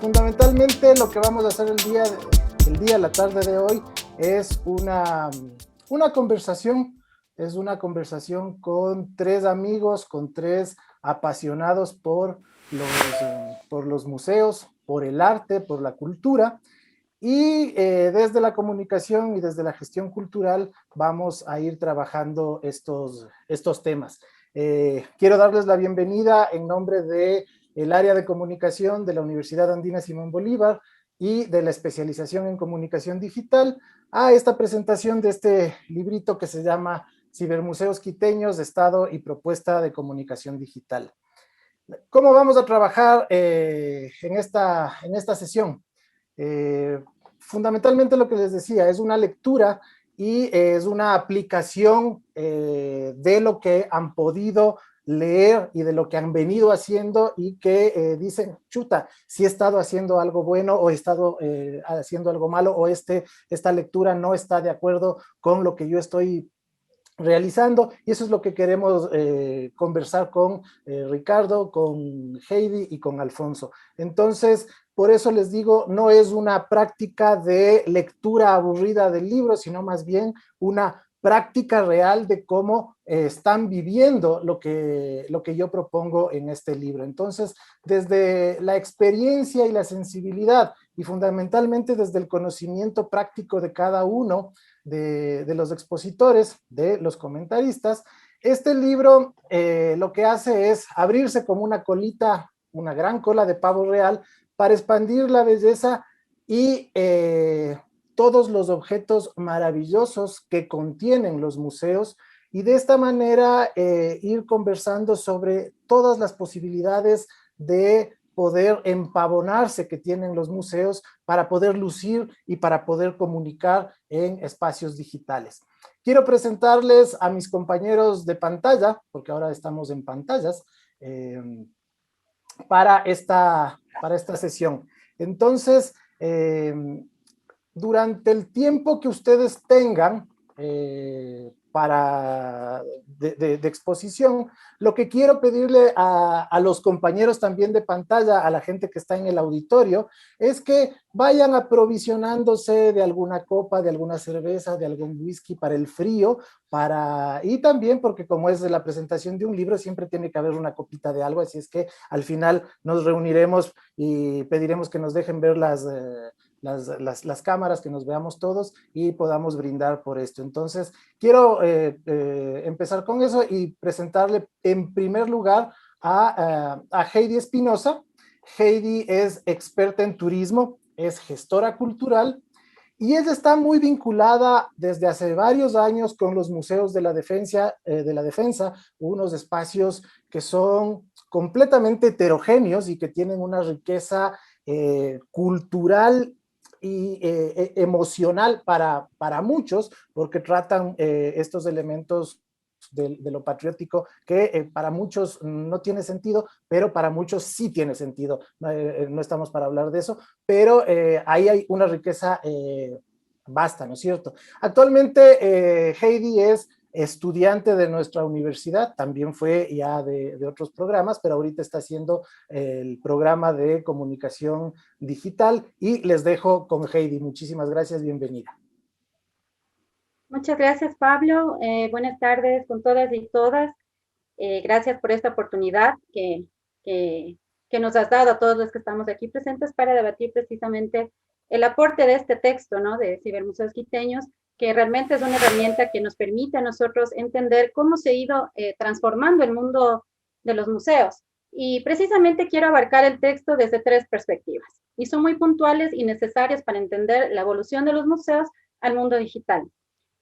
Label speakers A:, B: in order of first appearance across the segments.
A: Fundamentalmente lo que vamos a hacer la tarde de hoy es una conversación. Es una conversación con tres amigos, con tres apasionados por los museos, por el arte, por la cultura. Y desde la comunicación y desde la gestión cultural vamos a ir trabajando estos temas. Quiero darles la bienvenida en nombre del área de comunicación de la Universidad Andina Simón Bolívar y de la especialización en comunicación digital a esta presentación de este librito que se llama Cibermuseos Quiteños, Estado y Propuesta de Comunicación Digital. ¿Cómo vamos a trabajar en esta sesión? Fundamentalmente lo que les decía, es una lectura y es una aplicación de lo que han podido leer y de lo que han venido haciendo y que dicen, chuta, si he estado haciendo algo bueno o he estado haciendo algo malo o esta lectura no está de acuerdo con lo que yo estoy realizando, y eso es lo que queremos conversar con Ricardo, con Heidi y con Alfonso. Entonces, por eso les digo, no es una práctica de lectura aburrida del libro, sino más bien una práctica real de cómo están viviendo lo que yo propongo en este libro. Entonces, desde la experiencia y la sensibilidad, y fundamentalmente desde el conocimiento práctico de cada uno de los expositores, de los comentaristas, este libro lo que hace es abrirse como una colita, una gran cola de pavo real, para expandir la belleza y todos los objetos maravillosos que contienen los museos, y de esta manera ir conversando sobre todas las posibilidades de poder empavonarse que tienen los museos para poder lucir y para poder comunicar en espacios digitales. Quiero presentarles a mis compañeros de pantalla, porque ahora estamos en pantallas, para esta sesión. Entonces, durante el tiempo que ustedes tengan de exposición, lo que quiero pedirle a los compañeros también de pantalla, a la gente que está en el auditorio, es que vayan aprovisionándose de alguna copa, de alguna cerveza, de algún whisky para el frío, y también porque como es la presentación de un libro, siempre tiene que haber una copita de algo, así es que al final nos reuniremos y pediremos que nos dejen ver las cámaras, que nos veamos todos y podamos brindar por esto. Entonces, quiero empezar con eso y presentarle en primer lugar a Heidi Espinosa. Heidi es experta en turismo, es gestora cultural y ella está muy vinculada desde hace varios años con los museos de la defensa, unos espacios que son completamente heterogéneos y que tienen una riqueza cultural y emocional para muchos, porque tratan estos elementos de lo patriótico que para muchos no tiene sentido, pero para muchos sí tiene sentido. No estamos para hablar de eso, pero ahí hay una riqueza vasta, ¿no es cierto? Actualmente Heidi es estudiante de nuestra universidad, también fue ya de otros programas, pero ahorita está haciendo el programa de comunicación digital y les dejo con Heidi. Muchísimas gracias, bienvenida.
B: Muchas gracias, Pablo. Buenas tardes con todas y todas. Gracias por esta oportunidad que nos has dado a todos los que estamos aquí presentes para debatir precisamente el aporte de este texto, ¿no? De Cibermuseos Quiteños, que realmente es una herramienta que nos permite a nosotros entender cómo se ha ido transformando el mundo de los museos. Y precisamente quiero abarcar el texto desde tres perspectivas, y son muy puntuales y necesarias para entender la evolución de los museos al mundo digital.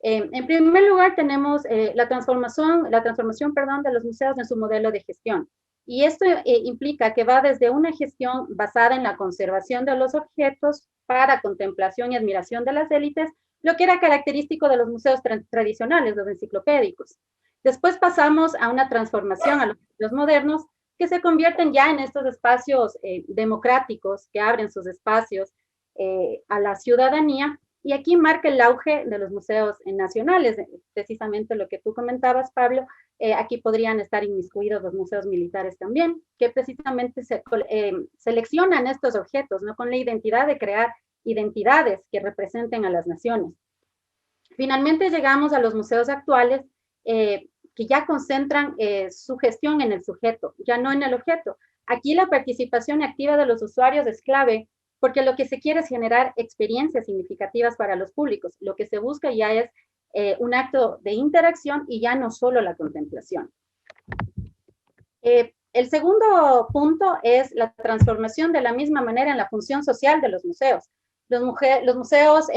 B: En primer lugar, tenemos la transformación de los museos en su modelo de gestión. Y esto implica que va desde una gestión basada en la conservación de los objetos para contemplación y admiración de las élites, lo que era característico de los museos tradicionales, los enciclopédicos. Después pasamos a una transformación a los museos modernos, que se convierten ya en estos espacios democráticos, que abren sus espacios a la ciudadanía, Y aquí marca el auge de los museos nacionales, precisamente lo que tú comentabas, Pablo. Aquí podrían estar inmiscuidos los museos militares también, que precisamente seleccionan estos objetos, ¿no? Con la identidad de crear identidades que representen a las naciones. Finalmente llegamos a los museos actuales, que ya concentran su gestión en el sujeto, ya no en el objeto. Aquí la participación activa de los usuarios es clave, porque lo que se quiere es generar experiencias significativas para los públicos. Lo que se busca ya es un acto de interacción y ya no solo la contemplación. El segundo punto es la transformación de la misma manera en la función social de los museos. Los museos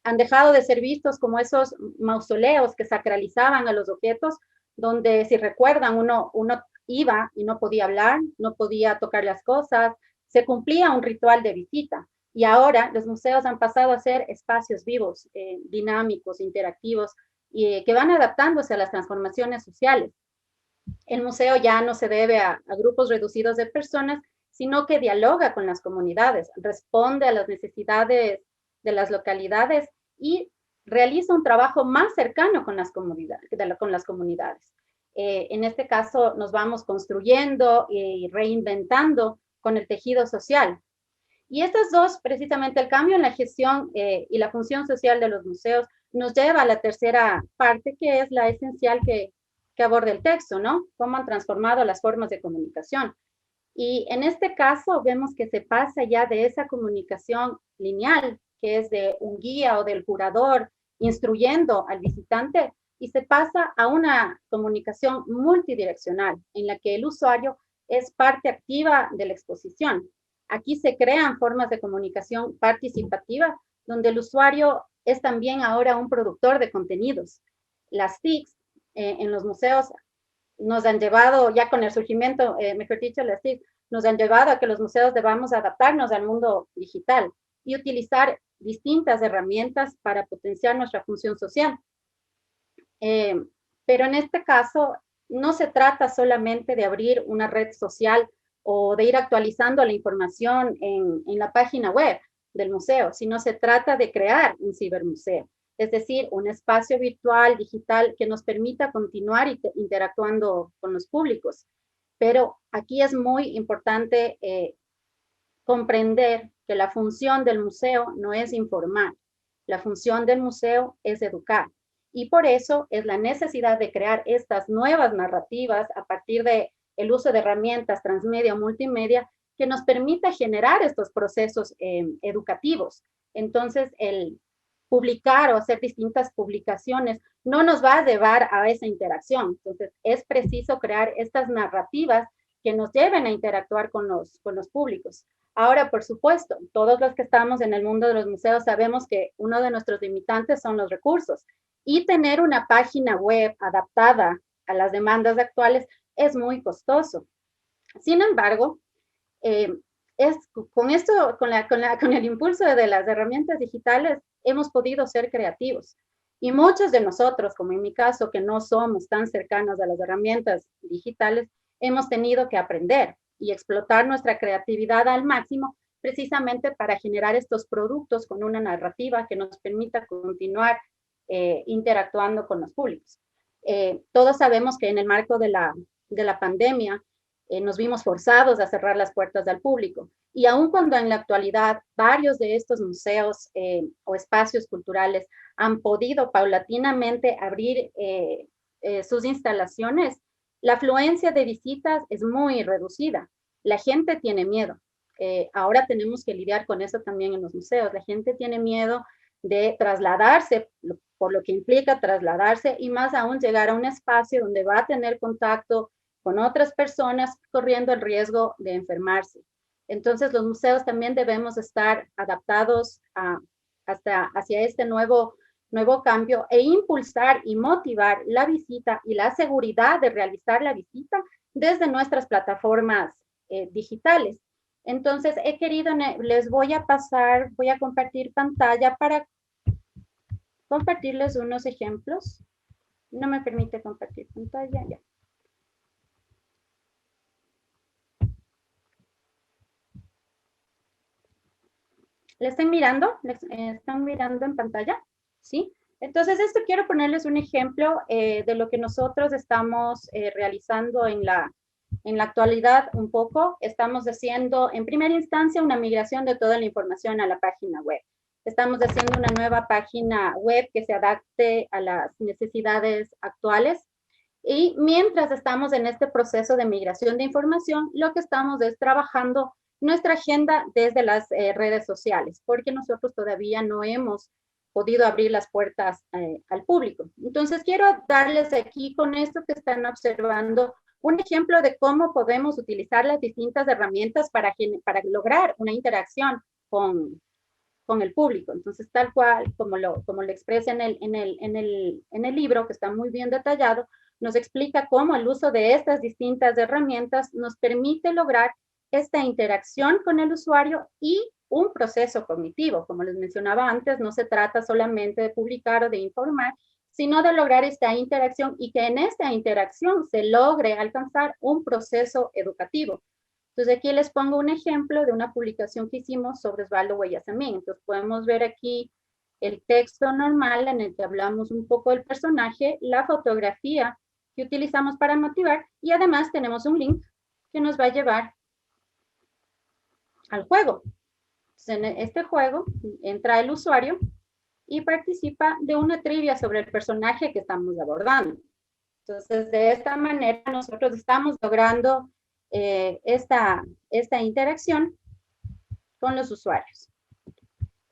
B: han dejado de ser vistos como esos mausoleos que sacralizaban a los objetos, donde, si recuerdan, uno iba y no podía hablar, no podía tocar las cosas, se cumplía un ritual de visita. Y ahora los museos han pasado a ser espacios vivos, dinámicos, interactivos, y que van adaptándose a las transformaciones sociales. El museo ya no se debe a grupos reducidos de personas, sino que dialoga con las comunidades, responde a las necesidades de las localidades y realiza un trabajo más cercano con las comunidades. En este caso, nos vamos construyendo y reinventando con el tejido social. Y estas dos, precisamente el cambio en la gestión y la función social de los museos, nos lleva a la tercera parte, que es la esencial que aborda el texto, ¿no? Cómo han transformado las formas de comunicación. Y en este caso vemos que se pasa ya de esa comunicación lineal, que es de un guía o del curador instruyendo al visitante, y se pasa a una comunicación multidireccional, en la que el usuario es parte activa de la exposición. Aquí se crean formas de comunicación participativa, donde el usuario es también ahora un productor de contenidos. Las TICs en los museos nos han llevado, ya con el surgimiento, mejor dicho, las TIC, nos han llevado a que los museos debamos adaptarnos al mundo digital y utilizar distintas herramientas para potenciar nuestra función social. Pero en este caso, no se trata solamente de abrir una red social o de ir actualizando la información en la página web del museo, sino se trata de crear un cibermuseo, es decir, un espacio virtual, digital, que nos permita continuar interactuando con los públicos. Pero aquí es muy importante comprender que la función del museo no es informar, la función del museo es educar. Y por eso es la necesidad de crear estas nuevas narrativas a partir de el uso de herramientas transmedia o multimedia que nos permita generar estos procesos educativos. Entonces, el publicar o hacer distintas publicaciones no nos va a llevar a esa interacción. Entonces, es preciso crear estas narrativas que nos lleven a interactuar con los públicos. Ahora, por supuesto, todos los que estamos en el mundo de los museos sabemos que uno de nuestros limitantes son los recursos, y tener una página web adaptada a las demandas actuales es muy costoso. Sin embargo, con el impulso de las herramientas digitales hemos podido ser creativos. Y muchos de nosotros, como en mi caso, que no somos tan cercanos a las herramientas digitales, hemos tenido que aprender y explotar nuestra creatividad al máximo, precisamente para generar estos productos con una narrativa que nos permita continuar interactuando con los públicos. Todos sabemos que en el marco de la pandemia nos vimos forzados a cerrar las puertas al público. Y aun cuando en la actualidad varios de estos museos o espacios culturales han podido paulatinamente abrir sus instalaciones, la afluencia de visitas es muy reducida. La gente tiene miedo. Ahora tenemos que lidiar con eso también en los museos. La gente tiene miedo de trasladarse, por lo que implica trasladarse, y más aún llegar a un espacio donde va a tener contacto con otras personas corriendo el riesgo de enfermarse. Entonces, los museos también debemos estar adaptados hacia este nuevo cambio e impulsar y motivar la visita y la seguridad de realizar la visita desde nuestras plataformas digitales. Entonces, les voy a compartir pantalla para compartirles unos ejemplos. No me permite compartir pantalla, ya. ¿Le están mirando? ¿Están mirando en pantalla? ¿Sí? Entonces, esto quiero ponerles un ejemplo de lo que nosotros estamos realizando en la actualidad un poco. Estamos haciendo, en primera instancia, una migración de toda la información a la página web. Estamos haciendo una nueva página web que se adapte a las necesidades actuales. Y mientras estamos en este proceso de migración de información, lo que estamos es trabajando nuestra agenda desde las redes sociales, porque nosotros todavía no hemos podido abrir las puertas al público. Entonces, quiero darles aquí con esto que están observando un ejemplo de cómo podemos utilizar las distintas herramientas para lograr una interacción con el público. Entonces, tal cual, como lo expresa en el libro, que está muy bien detallado, nos explica cómo el uso de estas distintas herramientas nos permite lograr esta interacción con el usuario y un proceso cognitivo. Como les mencionaba antes, no se trata solamente de publicar o de informar, sino de lograr esta interacción y que en esta interacción se logre alcanzar un proceso educativo. Entonces aquí les pongo un ejemplo de una publicación que hicimos sobre Osvaldo Guayasamín. Entonces podemos ver aquí el texto normal en el que hablamos un poco del personaje, la fotografía que utilizamos para motivar y además tenemos un link que nos va a llevar al juego. Entonces, en este juego entra el usuario y participa de una trivia sobre el personaje que estamos abordando. Entonces, de esta manera nosotros estamos logrando esta interacción con los usuarios.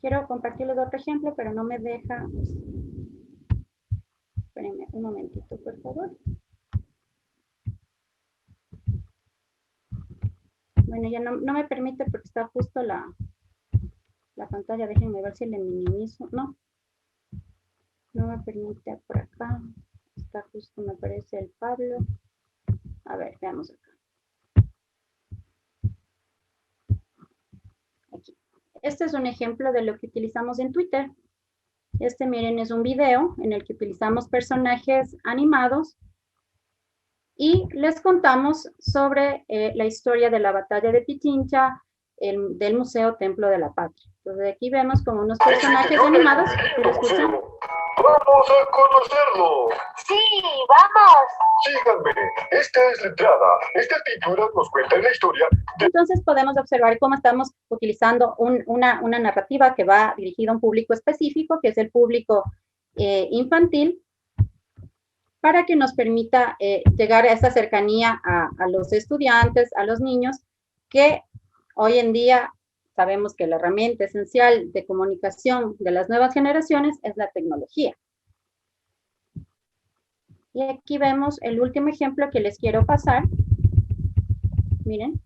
B: Quiero compartirles otro ejemplo, pero no me deja. Espérenme un momentito, por favor. Bueno, ya no me permite porque está justo la pantalla. Déjenme ver si le minimizo. No me permite por acá. Está justo, me parece el Pablo. A ver, veamos acá. Aquí. Este es un ejemplo de lo que utilizamos en Twitter. Miren, es un video en el que utilizamos personajes animados y les contamos sobre la historia de la batalla de Pichincha del Museo Templo de la Patria. Entonces aquí vemos como unos personajes animados. ¿Lo escuchan?
C: ¡Vamos a conocerlo!
D: ¡Sí, vamos!
C: Síganme, esta es la entrada. Estas pinturas nos cuentan la historia de...
B: Entonces podemos observar cómo estamos utilizando una narrativa que va dirigida a un público específico, que es el público infantil, para que nos permita llegar a esta cercanía a los estudiantes, a los niños, que hoy en día sabemos que la herramienta esencial de comunicación de las nuevas generaciones es la tecnología. Y aquí vemos el último ejemplo que les quiero pasar. Miren,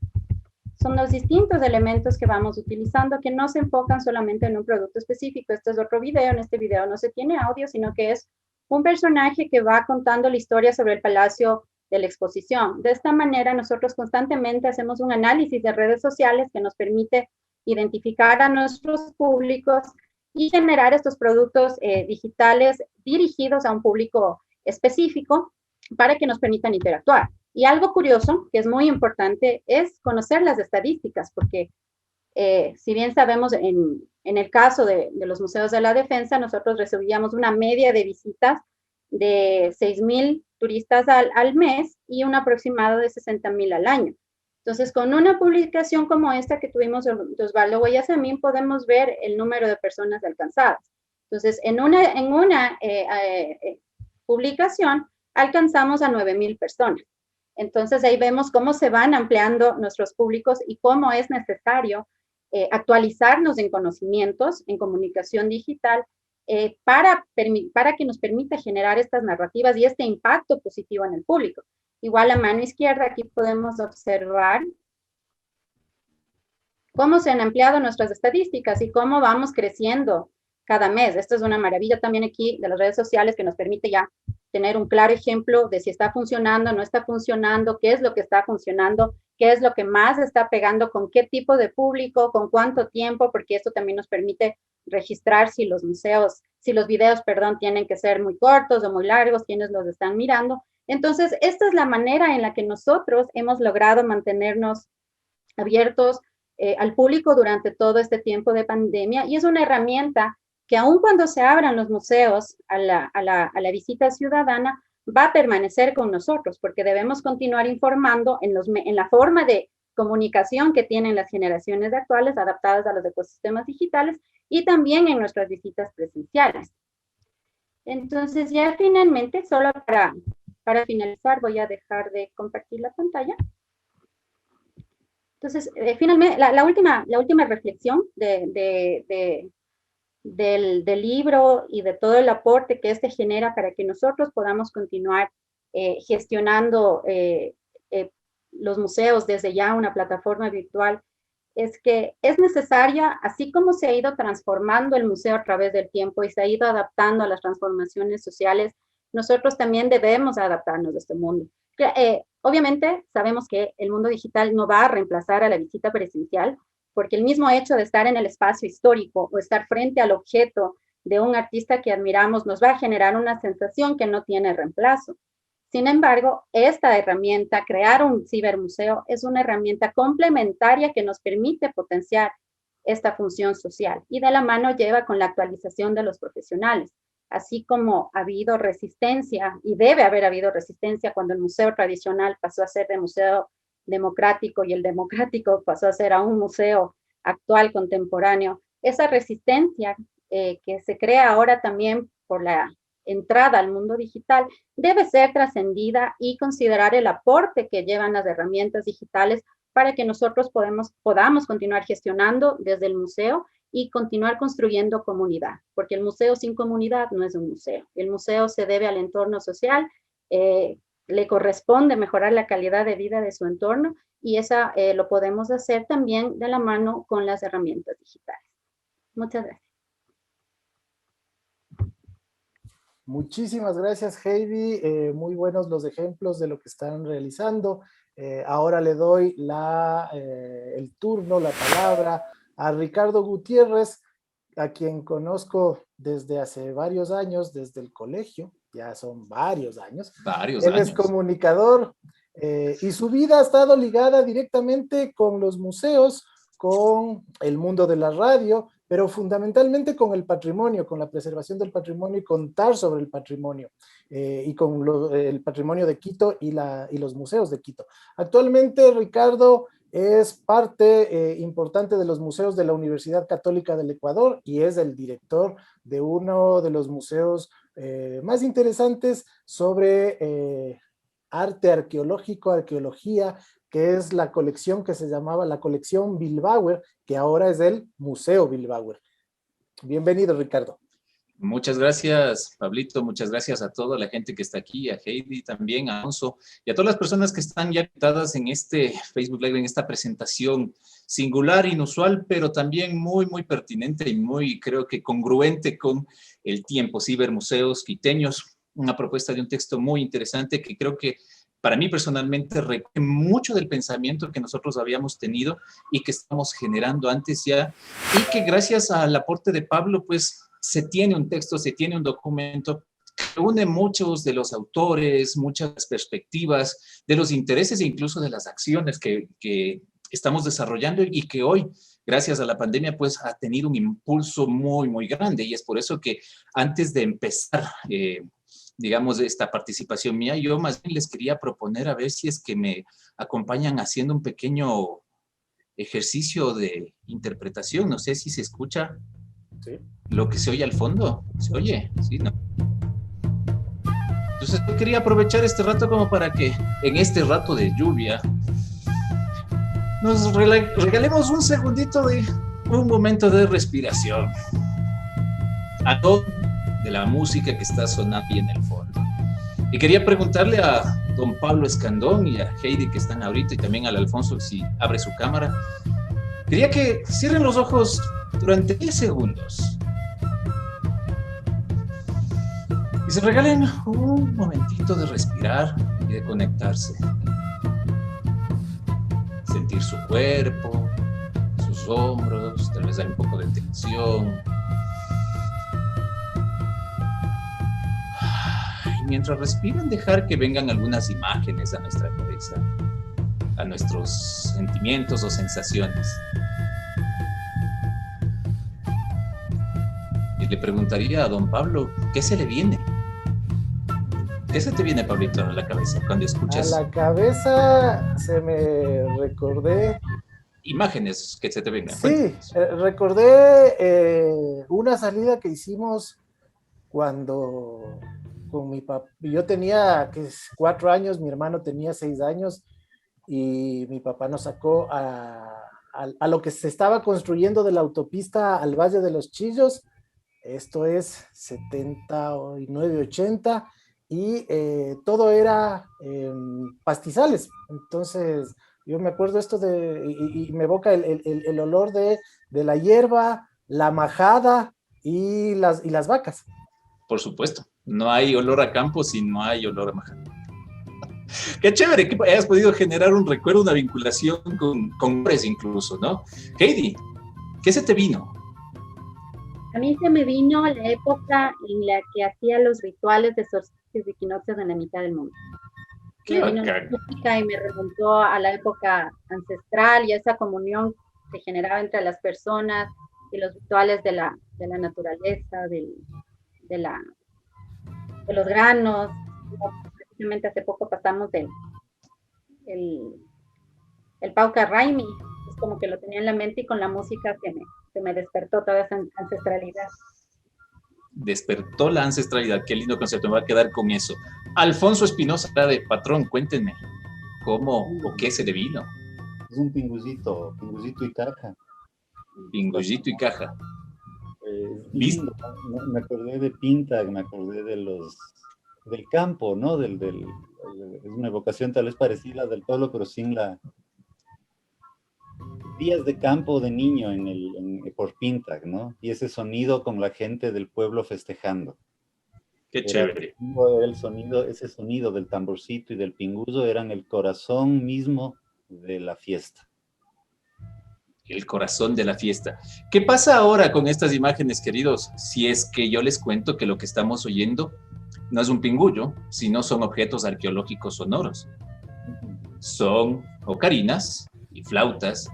B: son los distintos elementos que vamos utilizando que no se enfocan solamente en un producto específico. Este es otro video. En este video no se tiene audio, sino que es un personaje que va contando la historia sobre el Palacio de la Exposición. De esta manera, nosotros constantemente hacemos un análisis de redes sociales que nos permite identificar a nuestros públicos y generar estos productos digitales dirigidos a un público específico para que nos permitan interactuar. Y algo curioso, que es muy importante, es conocer las estadísticas, porque si bien sabemos en el caso de los museos de la defensa, nosotros recibíamos una media de visitas de 6,000 turistas al mes y un aproximado de 60,000 al año. Entonces, con una publicación como esta que tuvimos de Osvaldo Guayasamín, podemos ver el número de personas alcanzadas. Entonces, en una publicación, alcanzamos a 9,000 personas. Entonces, ahí vemos cómo se van ampliando nuestros públicos y cómo es necesario actualizarnos en conocimientos, en comunicación digital, para que nos permita generar estas narrativas y este impacto positivo en el público. Igual a mano izquierda, aquí podemos observar cómo se han ampliado nuestras estadísticas y cómo vamos creciendo cada mes. Esto es una maravilla también aquí de las redes sociales que nos permite ya tener un claro ejemplo de si está funcionando, no está funcionando, qué es lo que está funcionando, qué es lo que más está pegando, con qué tipo de público, con cuánto tiempo, porque esto también nos permite registrar si los videos, tienen que ser muy cortos o muy largos, quienes los están mirando. Entonces, esta es la manera en la que nosotros hemos logrado mantenernos abiertos al público durante todo este tiempo de pandemia, y es una herramienta que aun cuando se abran los museos a la visita ciudadana, va a permanecer con nosotros, porque debemos continuar informando en la forma de comunicación que tienen las generaciones actuales adaptadas a los ecosistemas digitales y también en nuestras visitas presenciales. Entonces, ya finalmente, solo para finalizar, voy a dejar de compartir la pantalla. Entonces, finalmente, la última reflexión del libro y de todo el aporte que este genera para que nosotros podamos continuar gestionando los museos desde ya una plataforma virtual, es que es necesaria, así como se ha ido transformando el museo a través del tiempo y se ha ido adaptando a las transformaciones sociales, nosotros también debemos adaptarnos a este mundo. Obviamente sabemos que el mundo digital no va a reemplazar a la visita presencial, porque el mismo hecho de estar en el espacio histórico o estar frente al objeto de un artista que admiramos nos va a generar una sensación que no tiene reemplazo. Sin embargo, esta herramienta, crear un cibermuseo, es una herramienta complementaria que nos permite potenciar esta función social y de la mano lleva con la actualización de los profesionales. Así como ha habido resistencia y debe haber habido resistencia cuando el museo tradicional pasó a ser de museo democrático y el democrático pasó a ser a un museo actual, contemporáneo. Esa resistencia que se crea ahora también por la entrada al mundo digital debe ser trascendida y considerar el aporte que llevan las herramientas digitales para que nosotros podamos continuar gestionando desde el museo y continuar construyendo comunidad, porque el museo sin comunidad no es un museo. El museo se debe al entorno social, le corresponde mejorar la calidad de vida de su entorno y esa lo podemos hacer también de la mano con las herramientas digitales. Muchas gracias.
A: Muchísimas gracias, Heidi. Muy buenos los ejemplos de lo que están realizando. Ahora le doy el turno, la palabra a Ricardo Gutiérrez, a quien conozco desde hace varios años, desde el colegio, ya son varios años. Él es comunicador y su vida ha estado ligada directamente con los museos, con el mundo de la radio, pero fundamentalmente con el patrimonio, con la preservación del patrimonio y contar sobre el patrimonio y con el patrimonio de Quito y los museos de Quito. Actualmente Ricardo es parte importante de los museos de la Universidad Católica del Ecuador y es el director de uno de los museos más interesantes sobre arte arqueológico, arqueología, que es la colección que se llamaba la colección Billbauer, que ahora es el Museo Billbauer. Bienvenido, Ricardo.
E: Muchas gracias, Pablito. Muchas gracias a toda la gente que está aquí, a Heidi también, a Alonso, y a todas las personas que están ya invitadas en este Facebook Live, en esta presentación singular, inusual, pero también muy, muy pertinente y muy, creo que congruente con el tiempo. Cibermuseos quiteños, una propuesta de un texto muy interesante que creo que para mí personalmente recoge mucho del pensamiento que nosotros habíamos tenido y que estamos generando antes ya, y que gracias al aporte de Pablo, pues se tiene un texto, se tiene un documento que une muchos de los autores, muchas perspectivas, de los intereses e incluso de las acciones que estamos desarrollando y que hoy, gracias a la pandemia, pues ha tenido un impulso muy, muy grande. Y es por eso que antes de empezar digamos, esta participación mía, yo más bien les quería proponer a ver si es que me acompañan haciendo un pequeño ejercicio de interpretación. No sé si se escucha lo que se oye al fondo. ¿Se oye? ¿Sí? ¿No? Entonces yo quería aprovechar este rato como para que en este rato de lluvia nos regalemos un segundito de un momento de respiración. A todo de la música que está sonando ahí en el fondo. Y quería preguntarle a don Pablo Escandón y a Heidi que están ahorita y también al Alfonso si abre su cámara. Quería que cierren los ojos durante 10 segundos y se regalen un momentito de respirar y de conectarse. Sentir su cuerpo, sus hombros, tal vez hay un poco de tensión. Mientras respiran, dejar que vengan algunas imágenes a nuestra cabeza, a nuestros sentimientos o sensaciones. Y le preguntaría a don Pablo, ¿qué se le viene? ¿Qué se te viene, Pablito, a la cabeza cuando escuchas?
A: A la cabeza se me recordé.
E: Imágenes que se te vengan.
A: Sí, recordé una salida que hicimos cuando con mi papá, yo tenía 4 años, mi hermano tenía 6 años y mi papá nos sacó a lo que se estaba construyendo de la autopista al Valle de los Chillos. Esto es 79, 80 y todo era pastizales. Entonces yo me acuerdo esto y me evoca el olor de la hierba, la majada y las vacas.
E: Por supuesto, no hay olor a campo si no hay olor a majada. Qué chévere que hayas podido generar un recuerdo, una vinculación con hombres incluso, ¿no? Heidi, ¿qué se te vino?
B: A mí se me vino la época en la que hacía los rituales de solsticios y equinoccios en la mitad del mundo. Me vino la música y me remontó a la época ancestral y a esa comunión que generaba entre las personas y los rituales de la naturaleza, de los granos. Precisamente hace poco pasamos el Pauca Raimi, es como que lo tenía en la mente y con la música se me despertó toda esa ancestralidad.
E: Despertó la ancestralidad, qué lindo concepto, me va a quedar con eso. Alfonso Espinosa, de patrón, cuéntenme, ¿cómo o qué se le vino?
F: Es un pingullito y caja.
E: Pingullito y caja.
F: Lindo, me acordé de Pinta, me acordé del campo, ¿no? Es una evocación tal vez parecida a la del pueblo, pero sin la... Días de campo de niño por Pinta, ¿no? Y ese sonido con la gente del pueblo festejando.
E: Qué chévere.
F: Ese sonido del tamborcito y del pinguzo eran el corazón mismo de la fiesta.
E: El corazón de la fiesta. ¿Qué pasa ahora con estas imágenes, queridos? Si es que yo les cuento que lo que estamos oyendo no es un pingullo, sino son objetos arqueológicos sonoros. Son ocarinas y flautas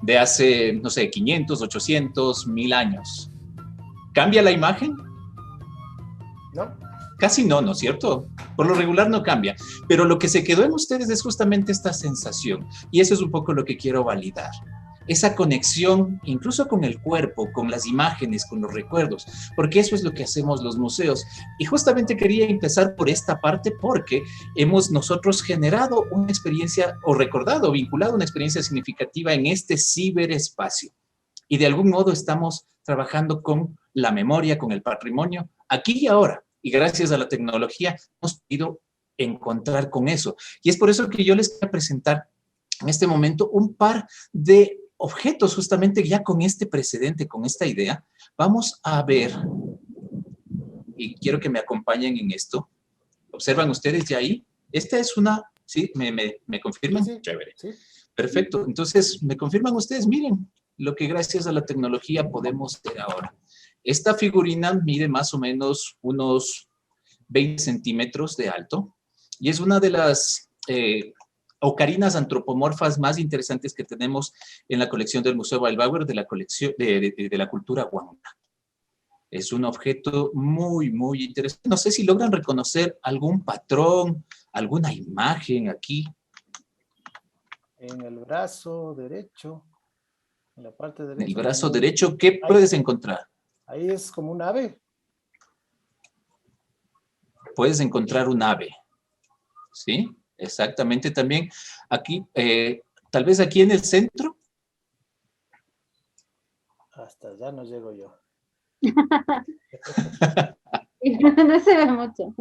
E: de hace, no sé, 500, 800, 1000 años. ¿Cambia la imagen?
A: No.
E: Casi no, ¿no es cierto? Por lo regular no cambia, pero lo que se quedó en ustedes es justamente esta sensación, y eso es un poco lo que quiero validar. Esa conexión, incluso con el cuerpo, con las imágenes, con los recuerdos, porque eso es lo que hacemos los museos. Y justamente quería empezar por esta parte porque hemos nosotros generado una experiencia, o recordado, vinculado una experiencia significativa en este ciberespacio. Y de algún modo estamos trabajando con la memoria, con el patrimonio, aquí y ahora. Y gracias a la tecnología hemos podido encontrar con eso. Y es por eso que yo les quiero presentar en este momento un par de objetos justamente ya con este precedente, con esta idea. Vamos a ver, y quiero que me acompañen en esto. ¿Observan ustedes ya ahí? Esta es una, ¿sí? ¿Me confirman?
A: Sí,
E: Chévere.
A: Sí.
E: Perfecto. Entonces, ¿me confirman ustedes? Miren lo que gracias a la tecnología podemos ver ahora. Esta figurina mide más o menos unos 20 centímetros de alto y es una de las ocarinas antropomorfas más interesantes que tenemos en la colección del Museo Wildbauer de la colección de la cultura Huanca. Es un objeto muy, muy interesante. No sé si logran reconocer algún patrón, alguna imagen aquí.
A: En el brazo derecho, en la parte derecha.
E: En el brazo derecho, ¿qué puedes encontrar?
A: Ahí es como un ave.
E: Puedes encontrar un ave, ¿sí? Exactamente, también aquí, tal vez aquí en el centro.
A: Hasta allá no llego yo.
B: No se ve mucho.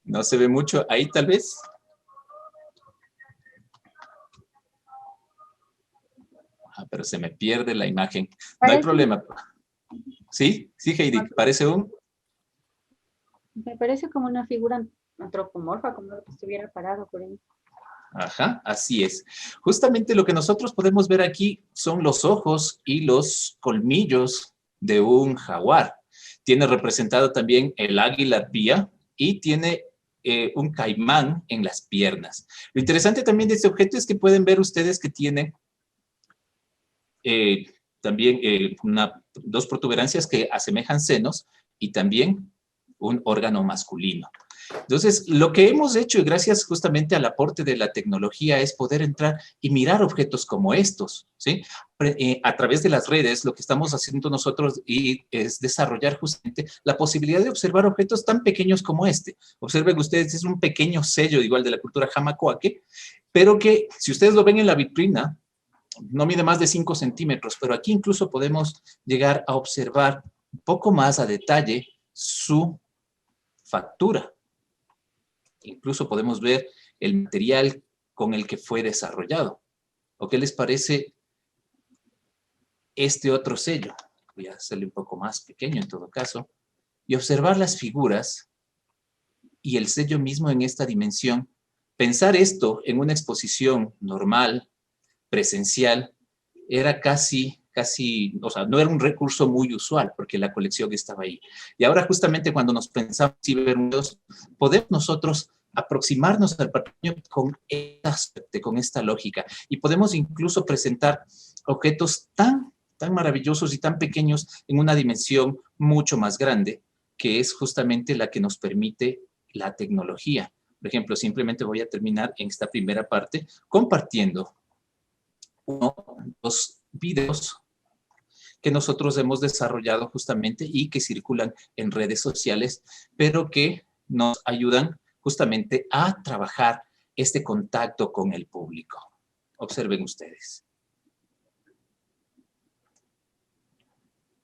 E: No se ve mucho, ahí tal vez. Pero se me pierde la imagen. No hay problema. ¿Sí? Sí, Heidi, parece un...
B: Me parece como una figura antropomorfa, como si estuviera parado por ahí.
E: Ajá, así es. Justamente lo que nosotros podemos ver aquí son los ojos y los colmillos de un jaguar. Tiene representado también el águila pía y tiene un caimán en las piernas. Lo interesante también de este objeto es que pueden ver ustedes que tiene también una dos protuberancias que asemejan senos y también un órgano masculino. Entonces, lo que hemos hecho, y gracias justamente al aporte de la tecnología, es poder entrar y mirar objetos como estos, ¿sí? A través de las redes, lo que estamos haciendo nosotros es desarrollar justamente la posibilidad de observar objetos tan pequeños como este. Observen ustedes, es un pequeño sello igual de la cultura Jamacoaque, pero que si ustedes lo ven en la vitrina, no mide más de 5 centímetros, pero aquí incluso podemos llegar a observar un poco más a detalle su factura. Incluso podemos ver el material con el que fue desarrollado. ¿O qué les parece este otro sello? Voy a hacerle un poco más pequeño en todo caso. Y observar las figuras y el sello mismo en esta dimensión. Pensar esto en una exposición normal, presencial, era casi, o sea, no era un recurso muy usual porque la colección estaba ahí. Y ahora justamente cuando nos pensamos cibermuseos, podemos nosotros aproximarnos al patrimonio con esta lógica y podemos incluso presentar objetos tan maravillosos y tan pequeños en una dimensión mucho más grande, que es justamente la que nos permite la tecnología. Por ejemplo, simplemente voy a terminar en esta primera parte compartiendo dos videos que nosotros hemos desarrollado justamente y que circulan en redes sociales, pero que nos ayudan justamente a trabajar este contacto con el público. Observen ustedes.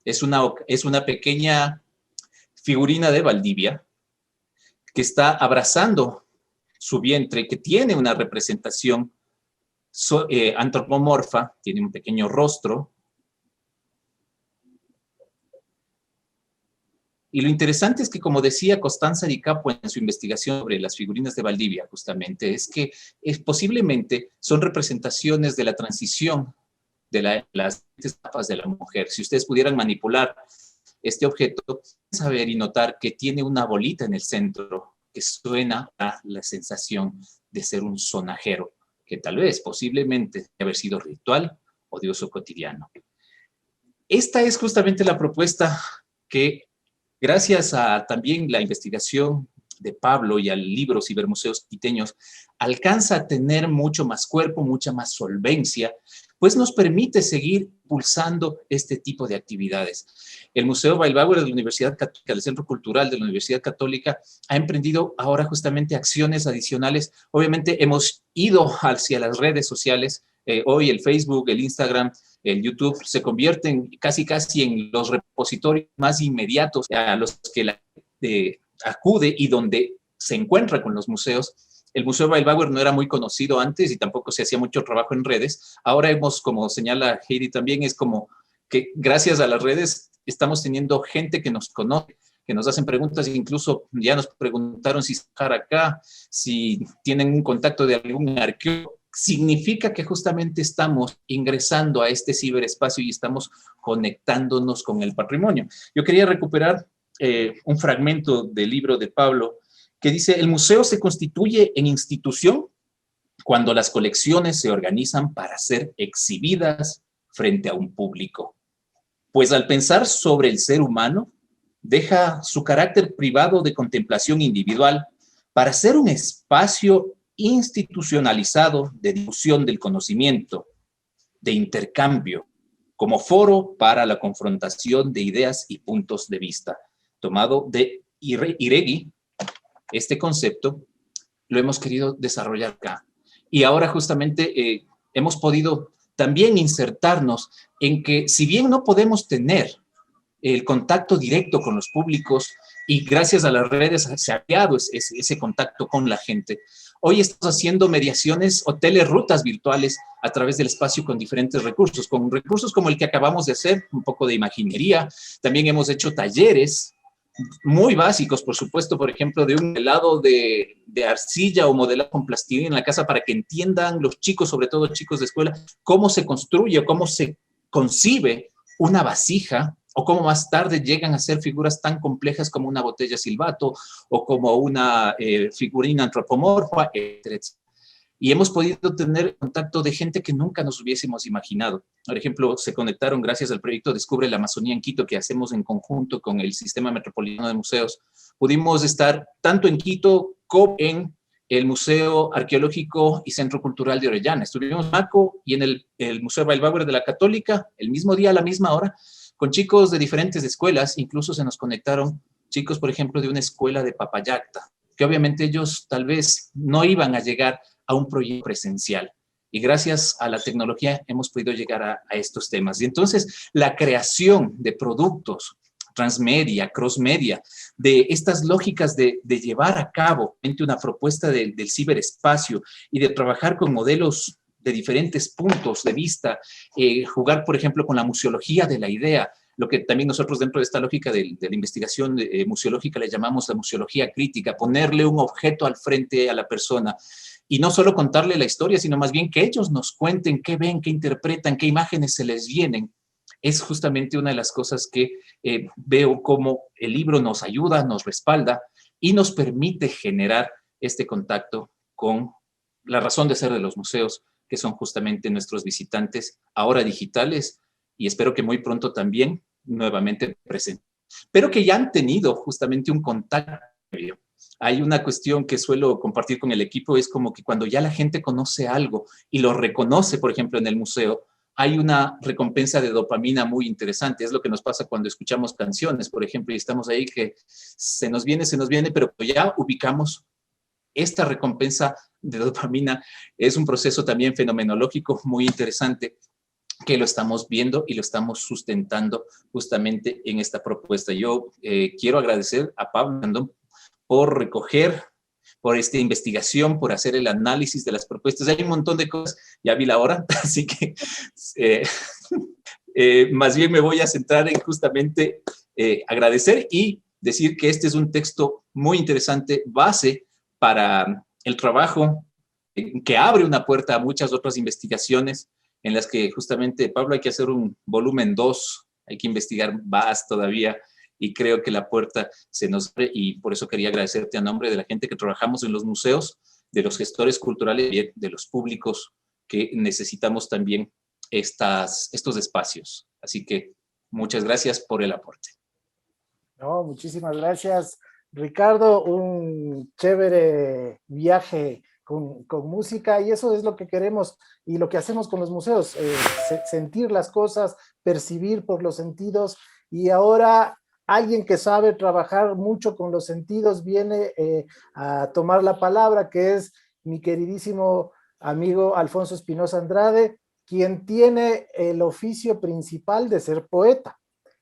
E: Es una pequeña figurina de Valdivia que está abrazando su vientre, que tiene una representación antropomorfa, tiene un pequeño rostro. Y lo interesante es que, como decía Costanza Di Capo en su investigación sobre las figurinas de Valdivia, justamente, es que posiblemente son representaciones de la transición de las etapas de la mujer. Si ustedes pudieran manipular este objeto, saber y notar que tiene una bolita en el centro que suena a la sensación de ser un sonajero, que tal vez, posiblemente, haber sido ritual o de uso cotidiano. Esta es justamente la propuesta que, gracias a también la investigación de Pablo y al libro Cibermuseos Quiteños, alcanza a tener mucho más cuerpo, mucha más solvencia, pues nos permite seguir impulsando este tipo de actividades. El Museo Wildbauer de la Universidad Católica, el Centro Cultural de la Universidad Católica, ha emprendido ahora justamente acciones adicionales. Obviamente hemos ido hacia las redes sociales. Hoy el Facebook, el Instagram, el YouTube se convierten casi en los repositorios más inmediatos a los que la gente acude y donde se encuentra con los museos. El Museo Wildbauer no era muy conocido antes y tampoco se hacía mucho trabajo en redes. Ahora hemos, como señala Heidi también, es como que gracias a las redes estamos teniendo gente que nos conoce, que nos hacen preguntas, incluso ya nos preguntaron si estar acá, si tienen un contacto de algún arqueólogo. Significa que justamente estamos ingresando a este ciberespacio y estamos conectándonos con el patrimonio. Yo quería recuperar un fragmento del libro de Pablo que dice: el museo se constituye en institución cuando las colecciones se organizan para ser exhibidas frente a un público. Pues al pensar sobre el ser humano, deja su carácter privado de contemplación individual para ser un espacio institucionalizado de difusión del conocimiento, de intercambio, como foro para la confrontación de ideas y puntos de vista. Tomado de Iregui, este concepto lo hemos querido desarrollar acá. Y ahora justamente hemos podido también insertarnos en que, si bien no podemos tener el contacto directo con los públicos, y gracias a las redes se ha creado ese contacto con la gente, hoy estamos haciendo mediaciones o telerutas virtuales a través del espacio con diferentes recursos, con recursos como el que acabamos de hacer, un poco de imaginería. También hemos hecho talleres muy básicos, por supuesto, por ejemplo, de un modelado de arcilla o modelado con plastilina en la casa, para que entiendan los chicos, sobre todo chicos de escuela, cómo se construye o cómo se concibe una vasija, o cómo más tarde llegan a ser figuras tan complejas como una botella silbato o como una figurina antropomorfa, etc. y hemos podido tener contacto de gente que nunca nos hubiésemos imaginado. Por ejemplo, se conectaron gracias al proyecto Descubre la Amazonía en Quito, que hacemos en conjunto con el Sistema Metropolitano de Museos. Pudimos estar tanto en Quito como en el Museo Arqueológico y Centro Cultural de Orellana. Estuvimos en Maco y en el Museo Weilbauer de la Católica, el mismo día, a la misma hora, con chicos de diferentes escuelas. Incluso se nos conectaron chicos, por ejemplo, de una escuela de Papayacta, que obviamente ellos tal vez no iban a llegar a un proyecto presencial. Y gracias a la tecnología hemos podido llegar a estos temas. Y entonces la creación de productos transmedia, crossmedia, de estas lógicas de llevar a cabo una propuesta del ciberespacio y de trabajar con modelos de diferentes puntos de vista, jugar, por ejemplo, con la museología de la idea, lo que también nosotros dentro de esta lógica de la investigación museológica le llamamos la museología crítica, ponerle un objeto al frente a la persona y no solo contarle la historia, sino más bien que ellos nos cuenten qué ven, qué interpretan, qué imágenes se les vienen. Es justamente una de las cosas que veo como el libro nos ayuda, nos respalda y nos permite generar este contacto con la razón de ser de los museos, que son justamente nuestros visitantes, ahora digitales, y espero que muy pronto también nuevamente presentes, pero que ya han tenido justamente un contacto. Hay una cuestión que suelo compartir con el equipo, es como que cuando ya la gente conoce algo y lo reconoce, por ejemplo, en el museo, hay una recompensa de dopamina muy interesante. Es lo que nos pasa cuando escuchamos canciones, por ejemplo, y estamos ahí que se nos viene, pero ya ubicamos esta recompensa de dopamina. Es un proceso también fenomenológico muy interesante que lo estamos viendo y lo estamos sustentando justamente en esta propuesta. Yo quiero agradecer a Pablo Andón por recoger, por esta investigación, por hacer el análisis de las propuestas. Hay un montón de cosas, ya vi la hora, así que más bien me voy a centrar en justamente agradecer y decir que este es un texto muy interesante, base para el trabajo que abre una puerta a muchas otras investigaciones en las que justamente, Pablo, hay que hacer un volumen 2, hay que investigar más todavía, y creo que la puerta se nos abre, y por eso quería agradecerte a nombre de la gente que trabajamos en los museos, de los gestores culturales y de los públicos que necesitamos también estos espacios. Así que muchas gracias por el aporte.
A: No, muchísimas gracias, Ricardo. Un chévere viaje con música, y eso es lo que queremos y lo que hacemos con los museos, sentir las cosas, percibir por los sentidos. Y ahora alguien que sabe trabajar mucho con los sentidos viene a tomar la palabra, que es mi queridísimo amigo Alfonso Espinosa Andrade, quien tiene el oficio principal de ser poeta.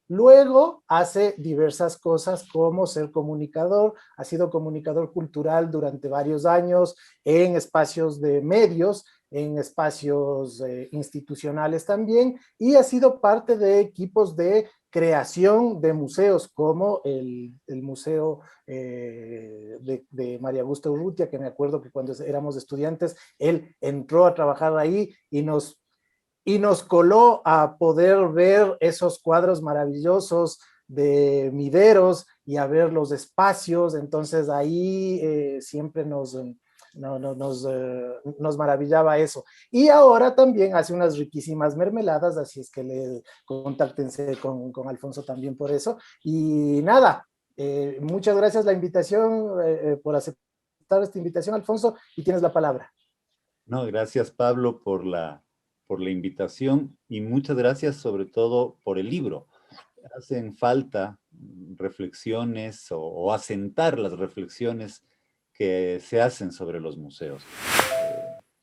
A: Luego hace diversas cosas como ser comunicador, ha sido comunicador cultural durante varios años en espacios de medios, en espacios institucionales también, y ha sido parte de equipos de creación de museos como el Museo de María Augusta Urrutia, que me acuerdo que cuando éramos estudiantes, él entró a trabajar ahí y nos coló a poder ver esos cuadros maravillosos de Mideros y a ver los espacios. Entonces ahí siempre nos maravillaba eso. Y ahora también hace unas riquísimas mermeladas, así es que contáctense con Alfonso también por eso. Y nada, muchas gracias la invitación, por aceptar esta invitación, Alfonso, y tienes la palabra.
F: No, gracias, Pablo, por la invitación, y muchas gracias sobre todo por el libro. Hacen falta reflexiones o asentar las reflexiones que se hacen sobre los museos.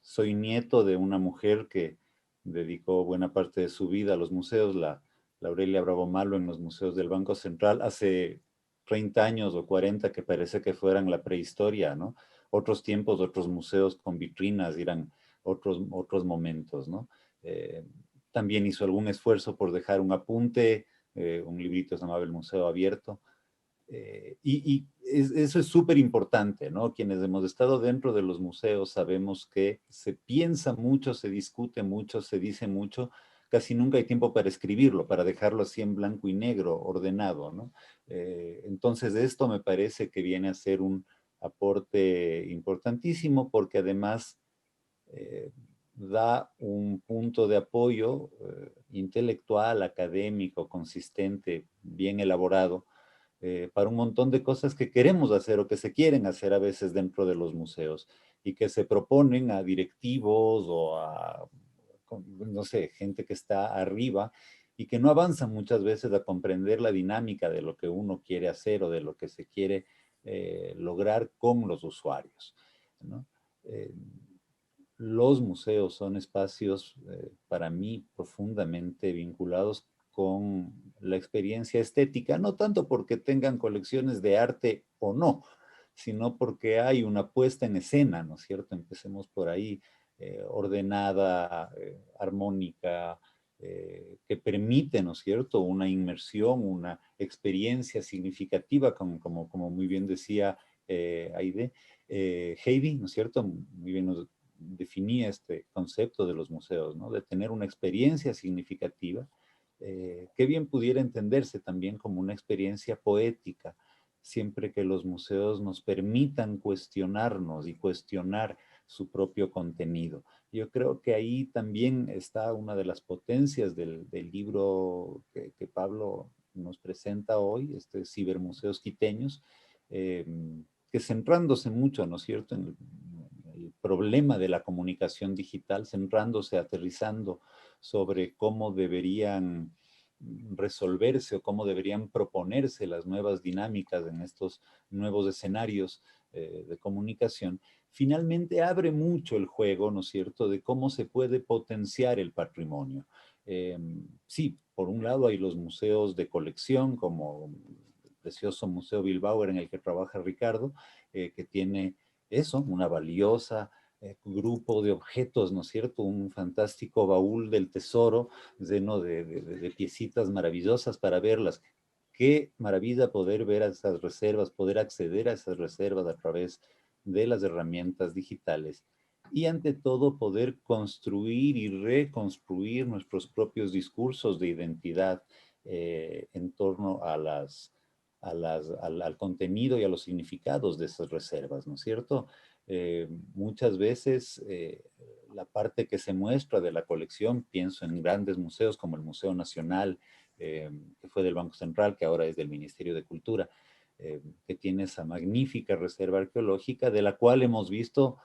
F: Soy nieto de una mujer que dedicó buena parte de su vida a los museos, la Aurelia Bravo Malo, en los museos del Banco Central, hace 30 años o 40, que parece que fueran la prehistoria, ¿no? Otros tiempos, otros museos con vitrinas, eran otros momentos, ¿no? También hizo algún esfuerzo por dejar un apunte, un librito se llamaba El Museo Abierto, eso es súper importante, ¿no? Quienes hemos estado dentro de los museos sabemos que se piensa mucho, se discute mucho, se dice mucho, casi nunca hay tiempo para escribirlo, para dejarlo así en blanco y negro, ordenado, ¿no? Entonces esto me parece que viene a ser un aporte importantísimo, porque además da un punto de apoyo intelectual, académico, consistente, bien elaborado, para un montón de cosas que queremos hacer o que se quieren hacer a veces dentro de los museos y que se proponen a directivos o a, no sé, gente que está arriba y que no avanzan muchas veces a comprender la dinámica de lo que uno quiere hacer o de lo que se quiere lograr con los usuarios, ¿no? Los museos son espacios, para mí, profundamente vinculados con la experiencia estética, no tanto porque tengan colecciones de arte o no, sino porque hay una puesta en escena, ¿no es cierto? Empecemos por ahí, ordenada, armónica, que permite, ¿no es cierto?, una inmersión, una experiencia significativa, como muy bien decía Aide, Heidi, ¿no es cierto?, muy bien nos definía este concepto de los museos, ¿no?, de tener una experiencia significativa, que bien pudiera entenderse también como una experiencia poética, siempre que los museos nos permitan cuestionarnos y cuestionar su propio contenido. Yo creo que ahí también está una de las potencias del libro que Pablo nos presenta hoy, Cibermuseos Quiteños, que centrándose mucho, ¿no es cierto?, en el problema de la comunicación digital, centrándose, aterrizando sobre cómo deberían resolverse o cómo deberían proponerse las nuevas dinámicas en estos nuevos escenarios de comunicación, finalmente abre mucho el juego, ¿no es cierto?, de cómo se puede potenciar el patrimonio. Sí, por un lado hay los museos de colección, como el precioso Museo Bilbao en el que trabaja Ricardo, que tiene eso, una valiosa grupo de objetos, ¿no es cierto?, un fantástico baúl del tesoro lleno de piecitas maravillosas para verlas. Qué maravilla poder ver a esas reservas, poder acceder a esas reservas a través de las herramientas digitales y ante todo poder construir y reconstruir nuestros propios discursos de identidad en torno a al contenido y a los significados de esas reservas, ¿no es cierto? Muchas veces la parte que se muestra de la colección, pienso en grandes museos como el Museo Nacional, que fue del Banco Central, que ahora es del Ministerio de Cultura, que tiene esa magnífica reserva arqueológica, de la cual hemos visto